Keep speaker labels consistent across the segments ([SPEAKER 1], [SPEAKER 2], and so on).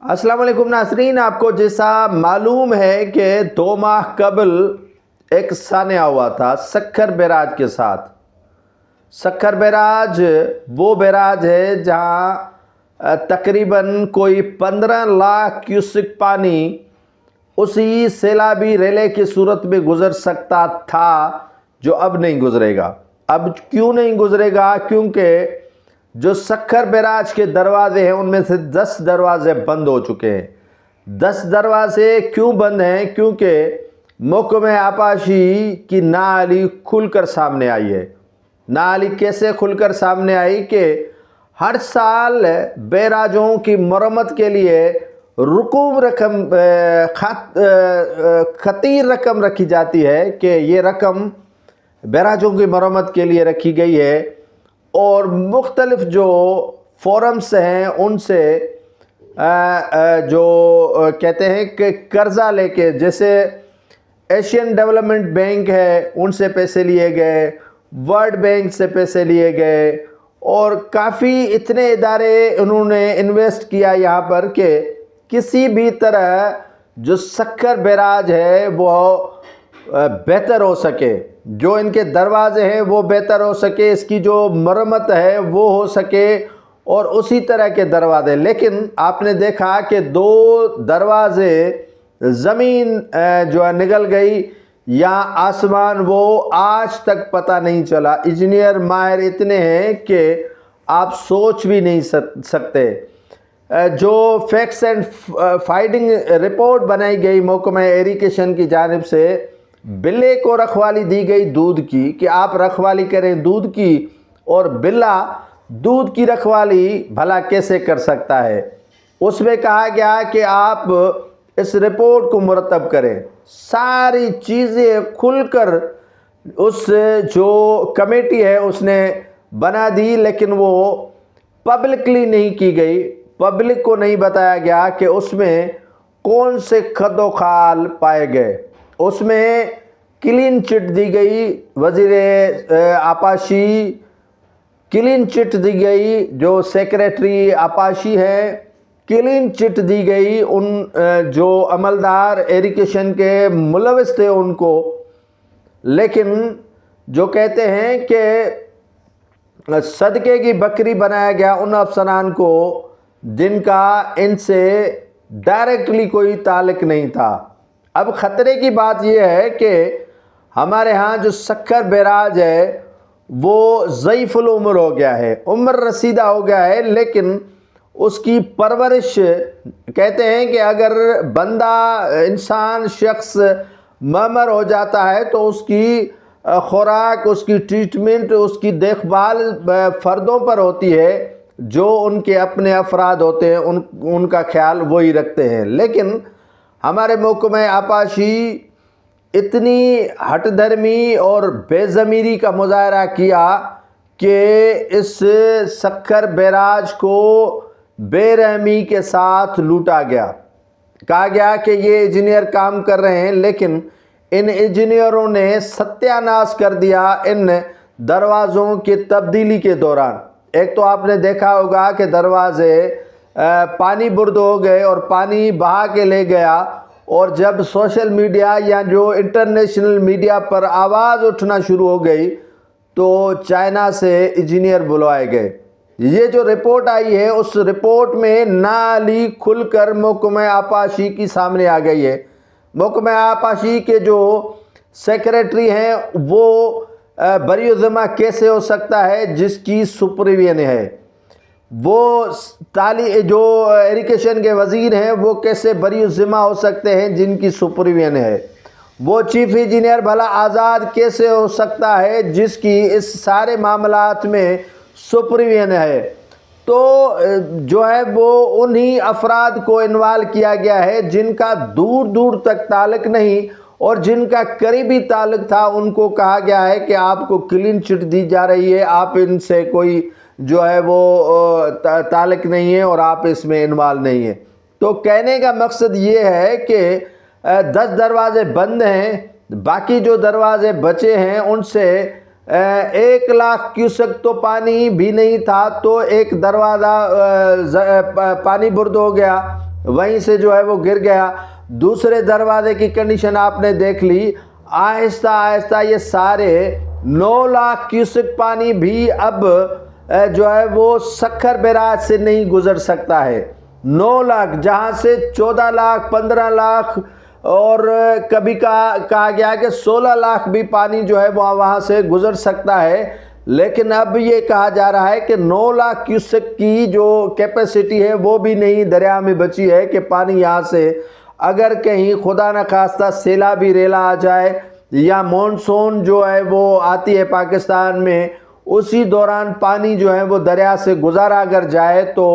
[SPEAKER 1] अस्सलाम वालेकुम नाज़रीन, आपको जैसा मालूम है कि 2 माह कबल एक सान्या हुआ था सक्खर बैराज के साथ। सक्खर बैराज वो बैराज है जहाँ तकरीबन कोई 15 लाख क्यूसिक पानी उसी सैलाबी रेले की सूरत में गुज़र सकता था, जो अब नहीं गुज़रेगा। अब क्यों नहीं गुज़रेगा? क्योंकि जो सक्खर बैराज के दरवाजे हैं उनमें से 10 दरवाजे बंद हो चुके हैं। 10 दरवाजे क्यों बंद हैं? क्योंकि महकमा आपाशी की नाली खुलकर सामने आई है। नाली कैसे खुलकर सामने आई कि हर साल बैराजों की मरम्मत के लिए रुकूम रकम खतीर रकम रखी जाती है कि ये रकम बैराजों की मरम्मत के लिए रखी गई है, और मुख्तलिफ जो फोरम्स हैं उनसे जो कहते हैं कि कर्ज़ा लेके, जैसे एशियन डेवलपमेंट बैंक है उनसे पैसे लिए गए, वर्ल्ड बैंक से पैसे लिए गए, और काफ़ी इतने इदारे उन्होंने इन्वेस्ट किया यहाँ पर कि किसी भी तरह जो सक्खर बैराज है वो बेहतर हो सके, जो इनके दरवाजे हैं वो बेहतर हो सके, इसकी जो मरम्मत है वो हो सके, और उसी तरह के दरवाजे। लेकिन आपने देखा कि 2 दरवाजे ज़मीन जो है निगल गई या आसमान, वो आज तक पता नहीं चला। इंजीनियर माहिर इतने हैं कि आप सोच भी नहीं सकते। जो फैक्ट्स एंड फाइंडिंग रिपोर्ट बनाई गई महकमा इरिगेशन की जानिब से, बिल्ले को रखवाली दी गई दूध की कि आप रखवाली करें दूध की, और बिल्ला दूध की रखवाली भला कैसे कर सकता है। उसमें कहा गया कि आप इस रिपोर्ट को मुरतब करें। सारी चीज़ें खुलकर उस जो कमेटी है उसने बना दी, लेकिन वो पब्लिकली नहीं की गई। पब्लिक को नहीं बताया गया कि उसमें कौन से खदोखाल पाए गए। उसमें क्लीन चिट दी गई, वज़ीर आपाशी क्लीन चिट दी गई, जो सेक्रेटरी आपाशी है क्लीन चिट दी गई, उन जो अमलदार इरिगेशन के मुलविस थे उनको। लेकिन जो कहते हैं कि सदके की बकरी बनाया गया उन अफसरान को जिनका इनसे डायरेक्टली कोई ताल्लुक नहीं था। अब ख़तरे की बात यह है कि हमारे यहाँ जो सक्खर बैराज है वो ज़ईफ़ुल उम्र हो गया है, उम्र रसीदा हो गया है, लेकिन उसकी परवरिश, कहते हैं कि अगर बंदा इंसान शख्स मर हो जाता है तो उसकी खुराक, उसकी ट्रीटमेंट, उसकी देखभाल फ़र्दों पर होती है, जो उनके अपने अफराद होते हैं उनका ख्याल वही रखते हैं। लेकिन हमारे महकमा आपाशी इतनी हठधर्मी और बेज़मीरी का मुजाहरा किया कि इस सक्खर बैराज को बेरहमी के साथ लूटा गया। कहा गया कि ये इंजीनियर काम कर रहे हैं, लेकिन इन इंजीनियरों ने सत्यानाश कर दिया इन दरवाज़ों की तब्दीली के दौरान। एक तो आपने देखा होगा कि दरवाज़े पानी बुर्द हो गए और पानी बहा के ले गया, और जब सोशल मीडिया या जो इंटरनेशनल मीडिया पर आवाज़ उठना शुरू हो गई तो चाइना से इंजीनियर बुलवाए गए। ये जो रिपोर्ट आई है उस रिपोर्ट में नाली खुलकर महकमा आपाशी की सामने आ गई है। महकमा आपाशी के जो सेक्रेटरी हैं वो बरीउज़्ज़मा कैसे हो सकता है जिसकी सुपरविजन है? वो जो इरिगेशन के वज़ीर हैं वो कैसे बरीउज़्ज़मा हो सकते हैं जिनकी सुपरविजन है? वो चीफ इंजीनियर भला आज़ाद कैसे हो सकता है जिसकी इस सारे मामलात में सुपरविजन है? तो जो है वो उन्हीं अफराद को इन्वाल्व किया गया है जिनका दूर दूर तक ताल्लुक नहीं, और जिनका करीबी ताल्लुक था उनको कहा गया है कि आपको क्लीन चिट दी जा रही है, आप इनसे कोई जो है वो ताल्लुक नहीं है और आप इसमें इन्वाल्व नहीं है। तो कहने का मकसद ये है कि 10 दरवाजे बंद हैं, बाकी जो दरवाजे बचे हैं उनसे 1 लाख क्यूसेक तो पानी भी नहीं था, तो एक दरवाज़ा पानी बुर्द हो गया, وہیں سے جو ہے وہ گر گیا۔ دوسرے دروازے کی کنڈیشن آپ نے دیکھ لی، آہستہ آہستہ یہ سارے 9 لاکھ کیوسک پانی بھی اب جو ہے وہ سکھر بیراج سے نہیں گزر سکتا ہے۔ 9 لاکھ، جہاں سے 14 لاکھ 15 لاکھ اور کبھی کہا گیا کہ 16 لاکھ بھی پانی جو ہے وہاں سے گزر سکتا ہے، لیکن اب یہ کہا جا رہا ہے کہ 9 لاکھ کیوسک کی جو کیپیسٹی ہے وہ بھی نہیں دریا میں بچی ہے کہ پانی یہاں سے اگر کہیں خدا نخواستہ سیلابی ریلا آ جائے یا مونسون جو ہے وہ آتی ہے پاکستان میں، اسی دوران پانی جو ہے وہ دریا سے گزارا اگر جائے تو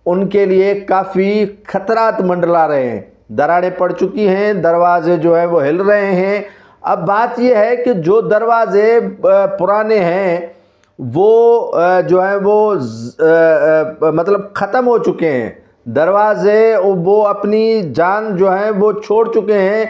[SPEAKER 1] ان کے لیے کافی خطرات منڈلا رہے ہیں۔ دراڑیں پڑ چکی ہیں، دروازے جو ہے وہ ہل رہے ہیں۔ اب بات یہ ہے کہ جو دروازے پرانے ہیں وہ جو ہے وہ مطلب ختم ہو چکے ہیں، دروازے وہ اپنی جان جو ہے وہ چھوڑ چکے ہیں،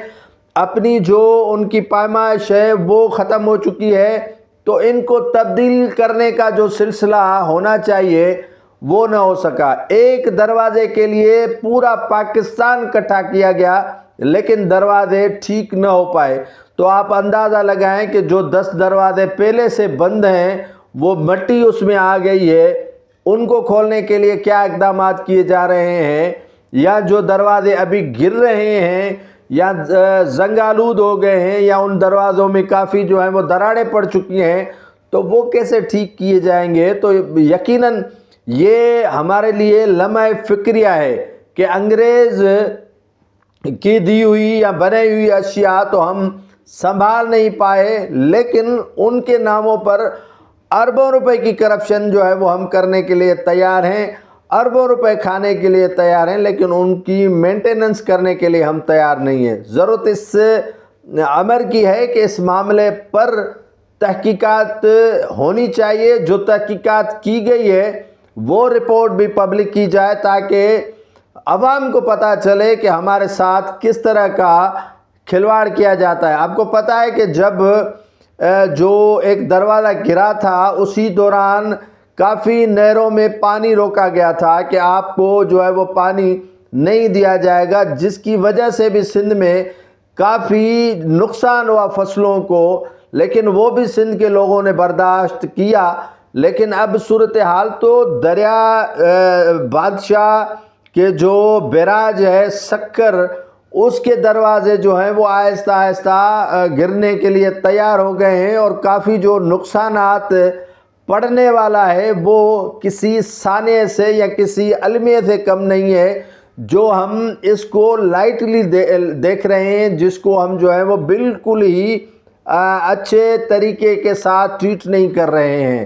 [SPEAKER 1] اپنی جو ان کی پیمائش ہے وہ ختم ہو چکی ہے، تو ان کو تبدیل کرنے کا جو سلسلہ ہونا چاہیے وہ نہ ہو سکا۔ ایک دروازے کے لیے پورا پاکستان اکٹھا کیا گیا لیکن دروازے ٹھیک نہ ہو پائے، تو آپ اندازہ لگائیں کہ جو 10 دروازے پہلے سے بند ہیں وہ مٹی اس میں آ گئی ہے، ان کو کھولنے کے لیے کیا اقدامات کیے جا رہے ہیں، یا جو دروازے ابھی گر رہے ہیں یا زنگ آلود ہو گئے ہیں یا ان دروازوں میں کافی جو ہیں وہ دراڑیں پڑ چکی ہیں، تو وہ کیسے ٹھیک کیے جائیں گے؟ تو یقیناً یہ ہمارے لیے لمحہ فکریہ ہے کہ انگریز کی دی ہوئی یا بنائی ہوئی اشیاء تو ہم سنبھال نہیں پائے، لیکن ان کے ناموں پر اربوں روپے کی کرپشن جو ہے وہ ہم کرنے کے لیے تیار ہیں، اربوں روپے کھانے کے لیے تیار ہیں، لیکن ان کی مینٹیننس کرنے کے لیے ہم تیار نہیں ہیں۔ ضرورت اس امر کی ہے کہ اس معاملے پر تحقیقات ہونی چاہیے، جو تحقیقات کی گئی ہے وہ رپورٹ بھی پبلک کی جائے تاکہ عوام کو پتہ چلے کہ ہمارے ساتھ کس طرح کا کھلواڑ کیا جاتا ہے۔ آپ کو پتہ ہے کہ جب جو ایک دروازہ گرا تھا اسی دوران کافی نہروں میں پانی روکا گیا تھا کہ آپ کو جو ہے وہ پانی نہیں دیا جائے گا، جس کی وجہ سے بھی سندھ میں کافی نقصان ہوا فصلوں کو، لیکن وہ بھی سندھ کے لوگوں نے برداشت کیا۔ لیکن اب صورتحال تو دریا بادشاہ کے جو بیراج ہے سکر، اس کے دروازے جو ہیں وہ آہستہ آہستہ گرنے کے لیے تیار ہو گئے ہیں، اور کافی جو نقصانات پڑنے والا ہے وہ کسی سانحے سے یا کسی المیہ سے کم نہیں ہے، جو ہم اس کو لائٹلی دیکھ رہے ہیں، جس کو ہم جو ہے وہ بالکل ہی اچھے طریقے کے ساتھ ٹریٹ نہیں کر رہے ہیں۔